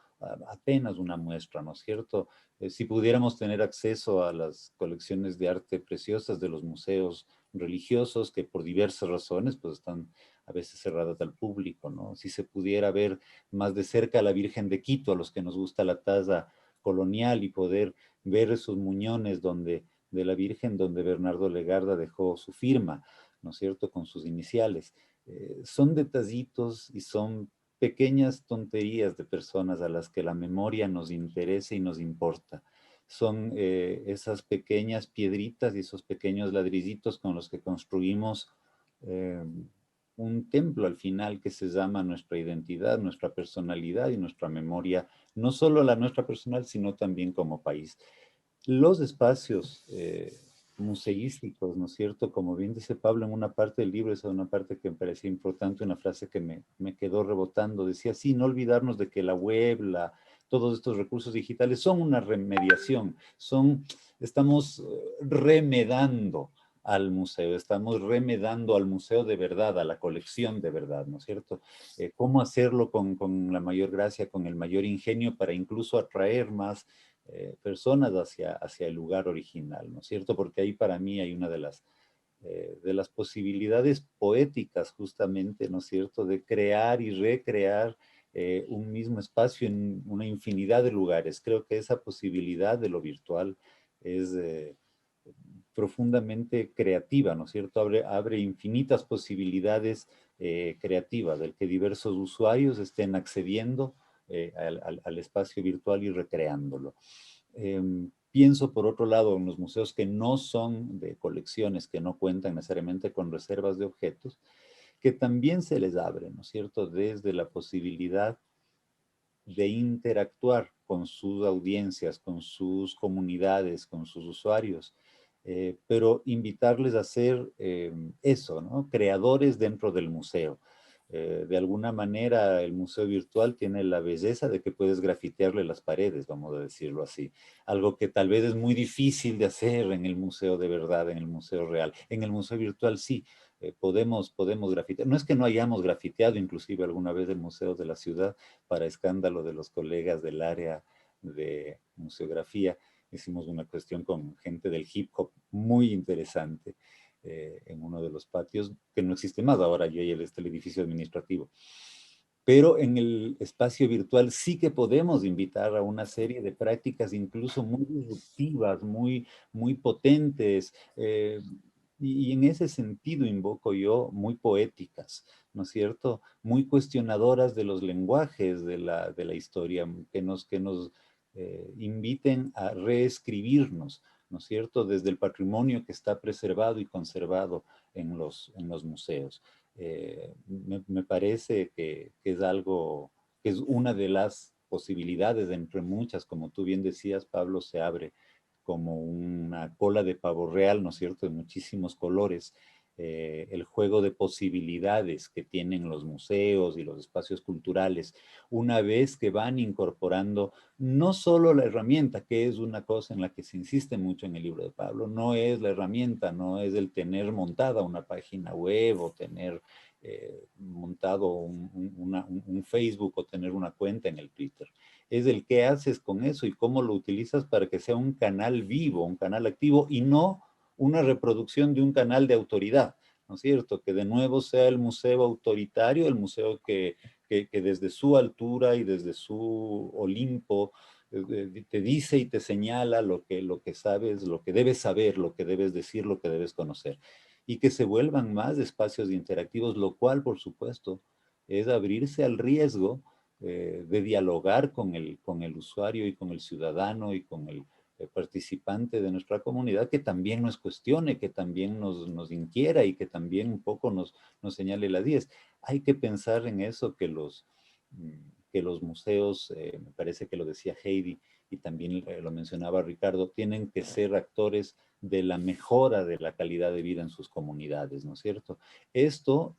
F: apenas una muestra, ¿no es cierto? Si pudiéramos tener acceso a las colecciones de arte preciosas de los museos religiosos, que por diversas razones pues están a veces cerradas al público, ¿no? Si se pudiera ver más de cerca a la Virgen de Quito, a los que nos gusta la talla colonial, y poder ver esos muñones de la Virgen donde Bernardo Legarda dejó su firma, ¿no es cierto?, con sus iniciales. Son detallitos y son pequeñas tonterías de personas a las que la memoria nos interesa y nos importa. Son esas pequeñas piedritas y esos pequeños ladrillitos con los que construimos un templo al final que se llama nuestra identidad, nuestra personalidad y nuestra memoria, no solo la nuestra personal, sino también como país. Los espacios museísticos, ¿no es cierto? Como bien dice Pablo en una parte del libro, esa es una parte que me parecía importante, una frase que me quedó rebotando, decía, sí, no olvidarnos de que la web, todos estos recursos digitales son una remediación, estamos remedando al museo, estamos remedando al museo de verdad, a la colección de verdad, ¿no es cierto? ¿Cómo hacerlo con la mayor gracia, con el mayor ingenio para incluso atraer más personas hacia el lugar original, ¿no es cierto? Porque ahí para mí hay una de las posibilidades poéticas justamente, ¿no es cierto?, de crear y recrear un mismo espacio en una infinidad de lugares. Creo que esa posibilidad de lo virtual es profundamente creativa, ¿no es cierto? Abre infinitas posibilidades creativas del que diversos usuarios estén accediendo al espacio virtual y recreándolo. Pienso, por otro lado, en los museos que no son de colecciones, que no cuentan necesariamente con reservas de objetos, que también se les abre, ¿no es cierto?, desde la posibilidad de interactuar con sus audiencias, con sus comunidades, con sus usuarios, pero invitarles a ser eso, ¿no?, creadores dentro del museo. De alguna manera el museo virtual tiene la belleza de que puedes grafitearle las paredes, vamos a decirlo así. Algo que tal vez es muy difícil de hacer en el museo de verdad, en el museo real. En el museo virtual sí, podemos grafitear. No es que no hayamos grafiteado inclusive alguna vez el museo de la ciudad, para escándalo de los colegas del área de museografía. Hicimos una cuestión con gente del hip hop muy interesante en uno de los patios, que no existe más ahora, ya está el edificio administrativo. Pero en el espacio virtual sí que podemos invitar a una serie de prácticas incluso muy disruptivas, muy potentes, y en ese sentido invoco yo muy poéticas, ¿no es cierto? Muy cuestionadoras de los lenguajes de la historia, que nos inviten a reescribirnos, ¿no es cierto? Desde el patrimonio que está preservado y conservado en los museos. Me parece que es algo, que es una de las posibilidades, entre muchas, como tú bien decías, Pablo, se abre como una cola de pavo real, ¿no es cierto?, de muchísimos colores. El juego de posibilidades que tienen los museos y los espacios culturales, una vez que van incorporando no solo la herramienta, que es una cosa en la que se insiste mucho en el libro de Pablo, no es la herramienta, no es el tener montada una página web o tener montado un Facebook o tener una cuenta en el Twitter. Es el qué haces con eso y cómo lo utilizas para que sea un canal vivo, un canal activo y no una reproducción de un canal de autoridad, ¿no es cierto? Que de nuevo sea el museo autoritario, el museo que desde su altura y desde su Olimpo te dice y te señala lo que sabes, lo que debes saber, lo que debes decir, lo que debes conocer. Y que se vuelvan más espacios interactivos, lo cual, por supuesto, es abrirse al riesgo de dialogar con el usuario y con el ciudadano y con el participante de nuestra comunidad, que también nos cuestione, que también nos inquiera y que también un poco nos señale las 10. Hay que pensar en eso, que los museos, me parece que lo decía Heidi y también lo mencionaba Ricardo, tienen que ser actores de la mejora de la calidad de vida en sus comunidades, ¿no es cierto? Esto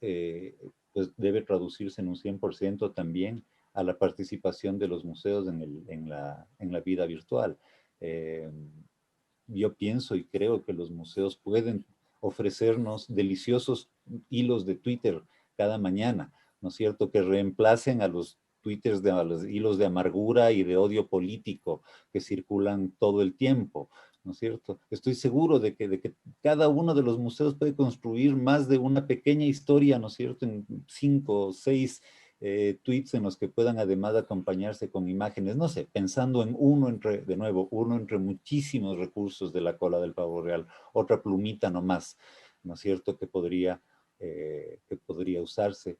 F: pues debe traducirse en un 100% también a la participación de los museos en la vida virtual. Eh, yo pienso y creo que los museos pueden ofrecernos deliciosos hilos de Twitter cada mañana, ¿no es cierto? Que reemplacen a los twitters, a los hilos de amargura y de odio político que circulan todo el tiempo, ¿no es cierto? Estoy seguro de que cada uno de los museos puede construir más de una pequeña historia, ¿no es cierto? En 5 o 6 tweets en los que puedan además acompañarse con imágenes, no sé, pensando en de nuevo, uno entre muchísimos recursos de la cola del pavo real, otra plumita nomás, ¿no es cierto?, que podría usarse.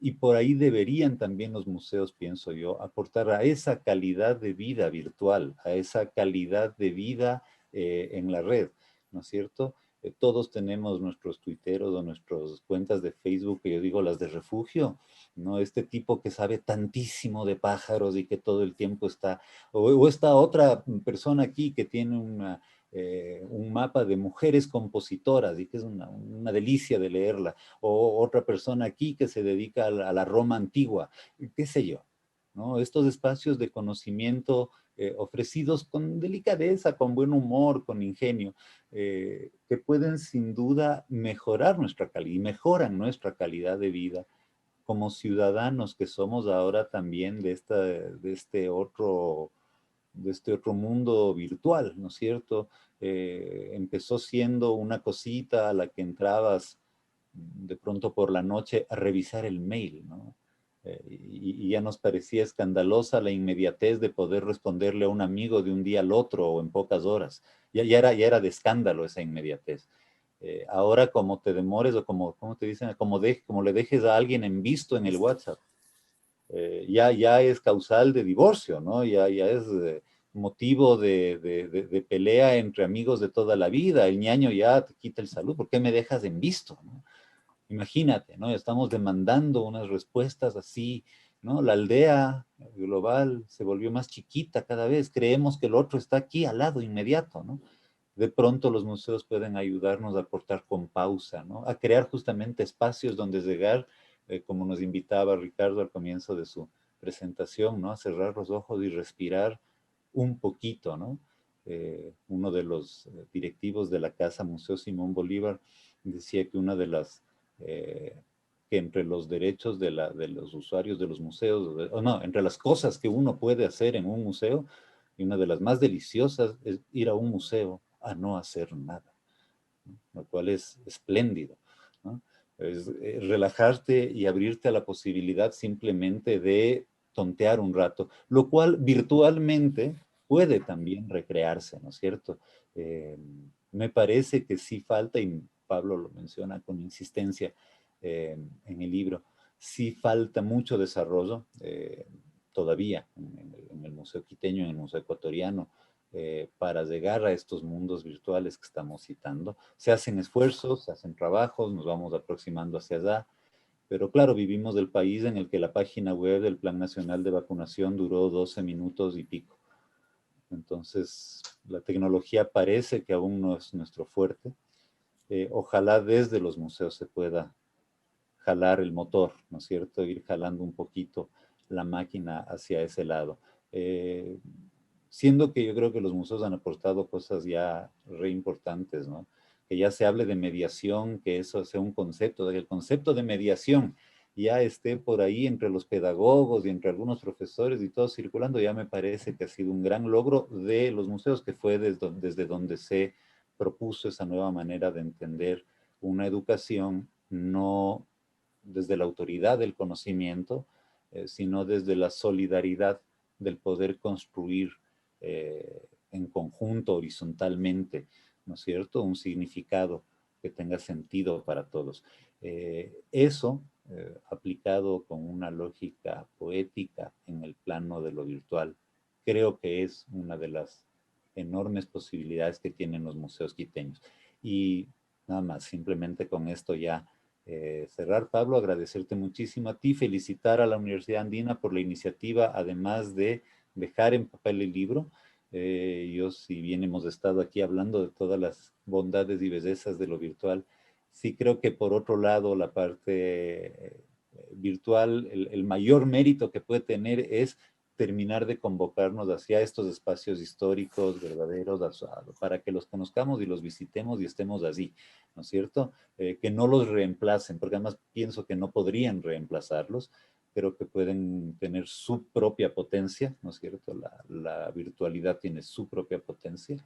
F: Y por ahí deberían también los museos, pienso yo, aportar a esa calidad de vida virtual, a esa calidad de vida en la red, ¿no es cierto? Todos tenemos nuestros tuiteros o nuestras cuentas de Facebook, que yo digo las de refugio, ¿no? Este tipo que sabe tantísimo de pájaros y que todo el tiempo está, o esta otra persona aquí que tiene un mapa de mujeres compositoras y que es una delicia de leerla, o otra persona aquí que se dedica a la Roma antigua, qué sé yo, ¿no? Estos espacios de conocimiento ofrecidos con delicadeza, con buen humor, con ingenio, que pueden sin duda mejorar nuestra calidad y mejoran nuestra calidad de vida como ciudadanos que somos ahora también de este otro mundo virtual, ¿no es cierto? Empezó siendo una cosita a la que entrabas de pronto por la noche a revisar el mail, ¿no? Y ya nos parecía escandalosa la inmediatez de poder responderle a un amigo de un día al otro o en pocas horas. Ya era de escándalo esa inmediatez. Ahora como te demores o como te dicen, como le dejes a alguien en visto en el WhatsApp, ya es causal de divorcio, ¿no? Ya es motivo de pelea entre amigos de toda la vida. El ñaño ya te quita el salud. ¿Por qué me dejas en visto, ¿no? Imagínate, ¿no? Estamos demandando unas respuestas así, ¿no? La aldea global se volvió más chiquita cada vez. Creemos que el otro está aquí al lado, inmediato, ¿no? De pronto los museos pueden ayudarnos a aportar con pausa, ¿no? A crear justamente espacios donde llegar como nos invitaba Ricardo al comienzo de su presentación, ¿no? A cerrar los ojos y respirar un poquito, ¿no? Uno de los directivos de la Casa Museo Simón Bolívar decía que una de las, que entre los derechos de los usuarios de los museos, o no, entre las cosas que uno puede hacer en un museo, y una de las más deliciosas es ir a un museo a no hacer nada, ¿no? Lo cual es espléndido, ¿no? Es relajarte y abrirte a la posibilidad simplemente de tontear un rato, lo cual virtualmente puede también recrearse, ¿no es cierto? Me parece que sí falta, y Pablo lo menciona con insistencia en el libro, sí falta mucho desarrollo todavía en el Museo Quiteño, en el Museo Ecuatoriano, para llegar a estos mundos virtuales que estamos citando. Se hacen esfuerzos, se hacen trabajos, nos vamos aproximando hacia allá, pero claro, vivimos del país en el que la página web del Plan Nacional de Vacunación duró 12 minutos y pico. Entonces, la tecnología parece que aún no es nuestro fuerte. Ojalá desde los museos se pueda jalar el motor, ¿no es cierto? Ir jalando un poquito la máquina hacia ese lado. Siendo que yo creo que los museos han aportado cosas ya re importantes, ¿no? Que ya se hable de mediación, que eso sea un concepto, que el concepto de mediación ya esté por ahí entre los pedagogos y entre algunos profesores y todo circulando, ya me parece que ha sido un gran logro de los museos, que fue desde donde se propuso esa nueva manera de entender una educación, no desde la autoridad del conocimiento, sino desde la solidaridad del poder construir en conjunto, horizontalmente, ¿no es cierto? Un significado que tenga sentido para todos. Eso, aplicado con una lógica poética en el plano de lo virtual, creo que es una de las enormes posibilidades que tienen los museos quiteños. Y nada más, simplemente con esto ya cerrar, Pablo, agradecerte muchísimo a ti, felicitar a la Universidad Andina por la iniciativa, además de dejar en papel el libro. Yo, si bien hemos estado aquí hablando de todas las bondades y bellezas de lo virtual, sí creo que por otro lado la parte virtual, el mayor mérito que puede tener es terminar de convocarnos hacia estos espacios históricos verdaderos para que los conozcamos y los visitemos y estemos allí, ¿no es cierto? Que no los reemplacen, porque además pienso que no podrían reemplazarlos, pero que pueden tener su propia potencia, ¿no es cierto? La virtualidad tiene su propia potencia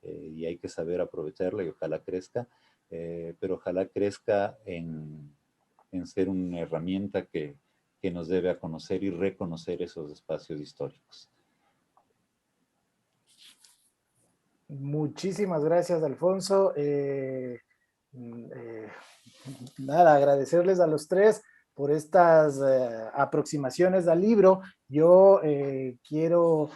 F: y hay que saber aprovecharla y ojalá crezca, pero ojalá crezca en ser una herramienta que nos debe a conocer y reconocer esos espacios históricos.
A: Muchísimas gracias, Alfonso. Nada, agradecerles a los tres por estas aproximaciones al libro. Yo quiero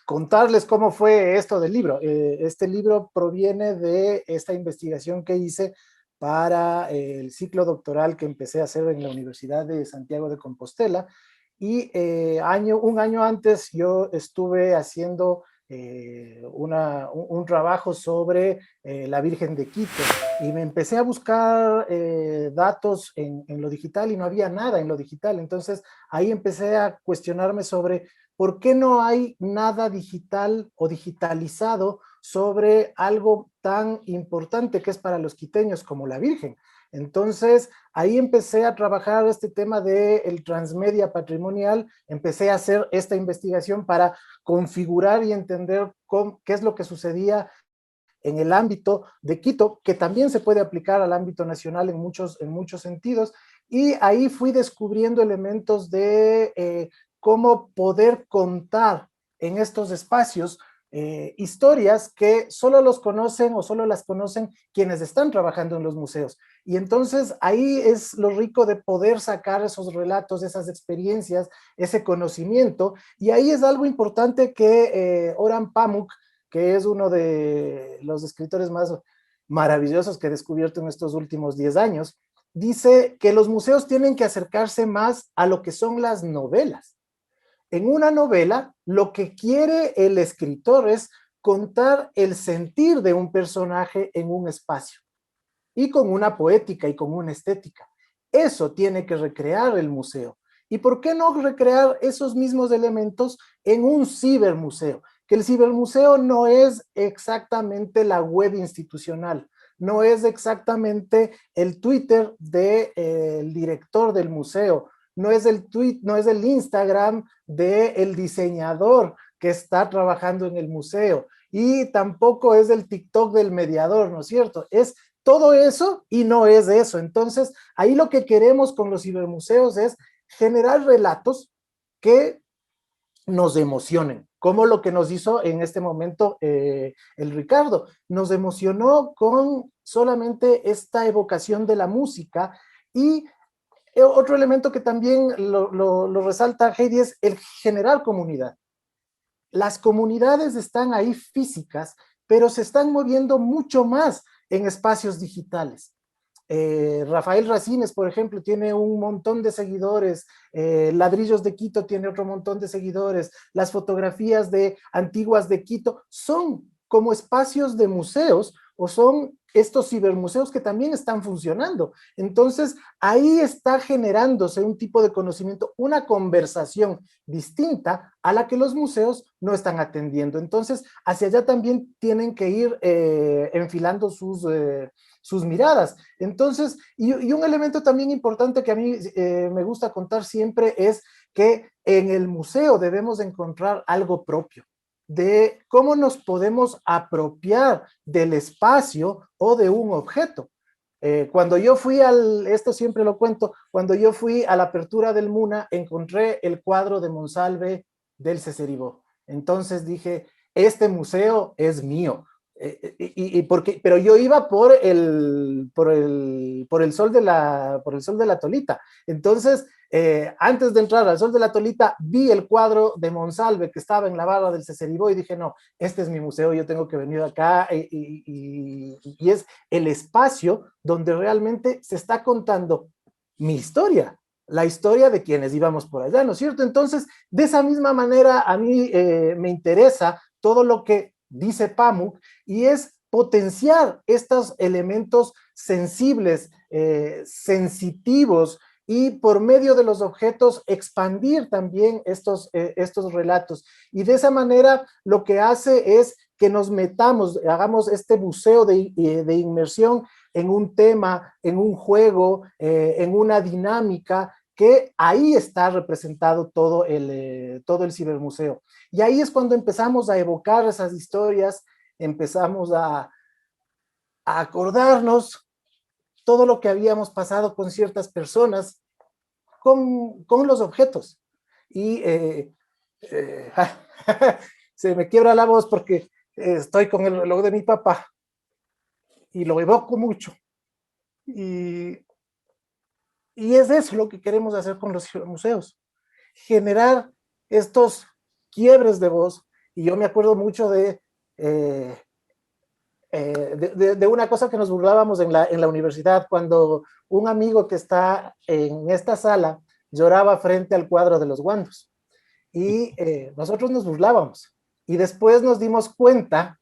A: contarles cómo fue esto del libro. Este libro proviene de esta investigación que hice para el ciclo doctoral que empecé a hacer en la Universidad de Santiago de Compostela, y un año antes yo estuve haciendo un trabajo sobre la Virgen de Quito, y me empecé a buscar datos en lo digital y no había nada en lo digital. Entonces ahí empecé a cuestionarme sobre por qué no hay nada digital o digitalizado sobre algo tan importante que es para los quiteños como la Virgen. Entonces, ahí empecé a trabajar este tema del transmedia patrimonial, empecé a hacer esta investigación para configurar y entender qué es lo que sucedía en el ámbito de Quito, que también se puede aplicar al ámbito nacional en muchos sentidos, y ahí fui descubriendo elementos de cómo poder contar en estos espacios historias que solo los conocen o solo las conocen quienes están trabajando en los museos. Y entonces ahí es lo rico de poder sacar esos relatos, esas experiencias, ese conocimiento, y ahí es algo importante que Orhan Pamuk, que es uno de los escritores más maravillosos que he descubierto en estos últimos 10 años, dice que los museos tienen que acercarse más a lo que son las novelas. En una novela, lo que quiere el escritor es contar el sentir de un personaje en un espacio, y con una poética y con una estética. Eso tiene que recrear el museo. ¿Y por qué no recrear esos mismos elementos en un cibermuseo? Que el cibermuseo no es exactamente la web institucional, no es exactamente el Twitter del director del museo, no es el tweet, no es el Instagram del diseñador que está trabajando en el museo, y tampoco es el TikTok del mediador, ¿no es cierto? Es todo eso y no es eso. Entonces, ahí lo que queremos con los cibermuseos es generar relatos que nos emocionen, como lo que nos hizo en este momento el Ricardo. Nos emocionó con solamente esta evocación de la música. Y otro elemento que también lo resalta Heidi es el generar comunidad. Las comunidades están ahí físicas, pero se están moviendo mucho más en espacios digitales. Rafael Racines, por ejemplo, tiene un montón de seguidores, Ladrillos de Quito tiene otro montón de seguidores, las fotografías de antiguas de Quito son como espacios de museos o son estos cibermuseos que también están funcionando. Entonces, ahí está generándose un tipo de conocimiento, una conversación distinta a la que los museos no están atendiendo. Entonces, hacia allá también tienen que ir enfilando sus miradas. Entonces, y un elemento también importante que a mí me gusta contar siempre es que en el museo debemos encontrar algo propio, de cómo nos podemos apropiar del espacio o de un objeto. Cuando yo fui esto siempre lo cuento, cuando yo fui a la apertura del MUNA, encontré el cuadro de Monsalve del Céceribo. Entonces dije, este museo es mío. Pero yo iba por el sol de la Tolita. Entonces, antes de entrar al Sol de la Tolita, vi el cuadro de Monsalve que estaba en la barra del Céceribo y dije, no, este es mi museo, yo tengo que venir acá, y es el espacio donde realmente se está contando mi historia, la historia de quienes íbamos por allá, ¿no es cierto? Entonces, de esa misma manera, a mí me interesa todo lo que dice Pamuk, y es potenciar estos elementos sensibles, sensitivos, y por medio de los objetos expandir también estos relatos. Y de esa manera lo que hace es que nos metamos, hagamos este buceo de inmersión en un tema, en un juego, en una dinámica, que ahí está representado todo el cibermuseo. Y ahí es cuando empezamos a evocar esas historias, empezamos a acordarnos todo lo que habíamos pasado con ciertas personas, con los objetos. Y se me quiebra la voz porque estoy con el reloj de mi papá y lo evoco mucho. Y es eso lo que queremos hacer con los museos, generar estos quiebres de voz. Y yo me acuerdo mucho de una cosa que nos burlábamos en la universidad, cuando un amigo que está en esta sala lloraba frente al cuadro de los Guandos. Y nosotros nos burlábamos. Y después nos dimos cuenta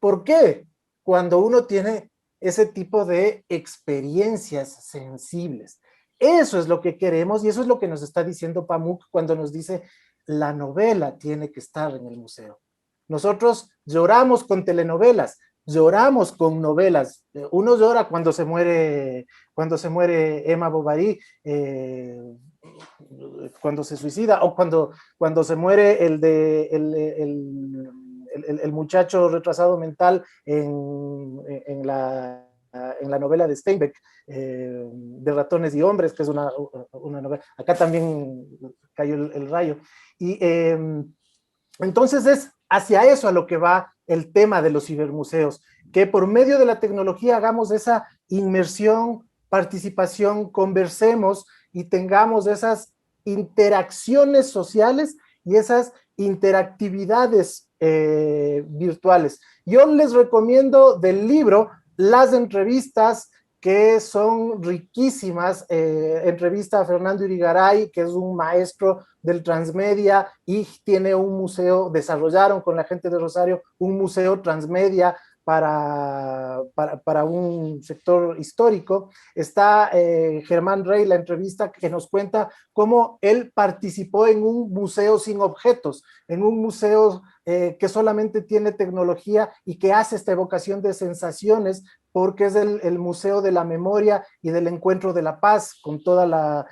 A: por qué, cuando uno tiene ese tipo de experiencias sensibles. Eso es lo que queremos, y eso es lo que nos está diciendo Pamuk cuando nos dice la novela tiene que estar en el museo. Nosotros lloramos con telenovelas, lloramos con novelas. Uno llora cuando se muere Emma Bovary, cuando se suicida, o cuando se muere el muchacho retrasado mental en la novela de Steinbeck, de Ratones y Hombres, que es una novela. Acá también cayó el rayo. Y entonces es hacia eso a lo que va el tema de los cibermuseos, que por medio de la tecnología hagamos esa inmersión, participación, conversemos y tengamos esas interacciones sociales y esas interactividades virtuales. Yo les recomiendo del libro las entrevistas, que son riquísimas. Entrevista a Fernando Irigaray, que es un maestro del transmedia y tiene un museo, desarrollaron con la gente de Rosario un museo transmedia para un sector histórico. Está Germán Rey, la entrevista que nos cuenta cómo él participó en un museo sin objetos, en un museo que solamente tiene tecnología y que hace esta evocación de sensaciones, porque es el Museo de la Memoria y del Encuentro de la Paz, con toda la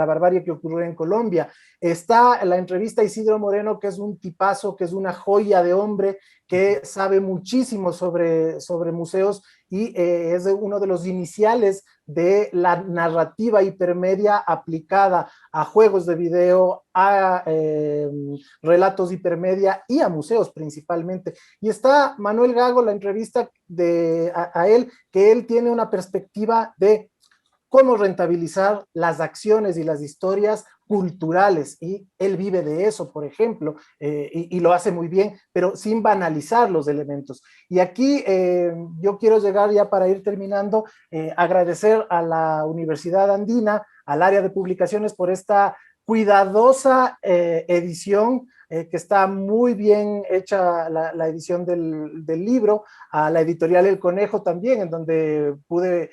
A: barbarie que ocurrió en Colombia. Está la entrevista a Isidro Moreno, que es un tipazo, que es una joya de hombre, que sabe muchísimo sobre museos y es uno de los iniciales de la narrativa hipermedia aplicada a juegos de video, a relatos hipermedia y a museos principalmente. Y está Manuel Gago, la entrevista a él, que él tiene una perspectiva de cómo rentabilizar las acciones y las historias culturales, y él vive de eso, por ejemplo, y lo hace muy bien, pero sin banalizar los elementos. Y aquí yo quiero llegar ya para ir terminando, agradecer a la Universidad Andina, al área de publicaciones por esta cuidadosa edición, que está muy bien hecha la edición del libro, a la editorial El Conejo también, en donde pude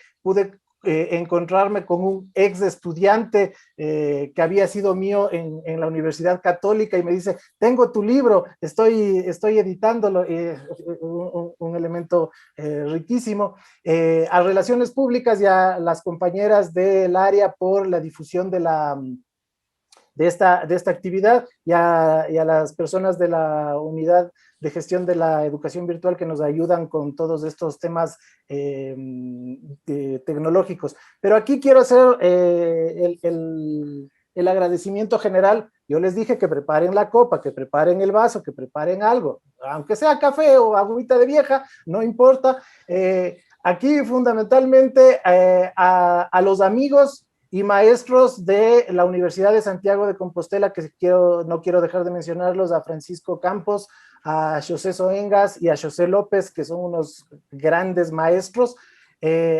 A: encontrarme con un ex estudiante que había sido mío en la Universidad Católica y me dice, tengo tu libro, estoy editándolo, un elemento riquísimo. A Relaciones Públicas y a las compañeras del área por la difusión de esta actividad y a las personas de la unidad de gestión de la educación virtual que nos ayudan con todos estos temas tecnológicos. Pero aquí quiero hacer el agradecimiento general. Yo les dije que preparen la copa, que preparen el vaso, que preparen algo, aunque sea café o agüita de vieja, no importa. Aquí fundamentalmente a los amigos y maestros de la Universidad de Santiago de Compostela, que no quiero dejar de mencionarlos, a Francisco Campos, a José Soengas y a José López, que son unos grandes maestros,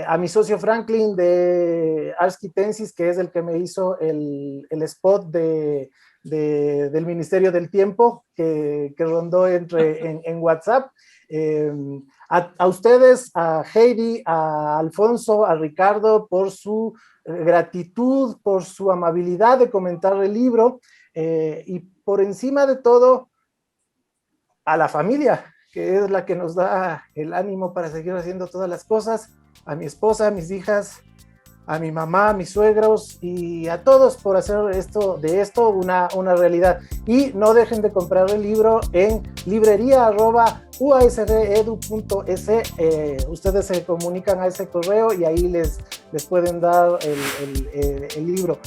A: a mi socio Franklin de Ars Quitensis, que es el que me hizo el spot del Ministerio del Tiempo, que rondó en WhatsApp, a ustedes, a Heidi, a Alfonso, a Ricardo, por su gratitud, por su amabilidad de comentar el libro, y por encima de todo, a la familia, que es la que nos da el ánimo para seguir haciendo todas las cosas, a mi esposa, a mis hijas, a mi mamá, a mis suegros y a todos por hacer de esto una realidad. Y no dejen de comprar el libro en librería@uasredu.es. Ustedes se comunican a ese correo y ahí les pueden dar el libro.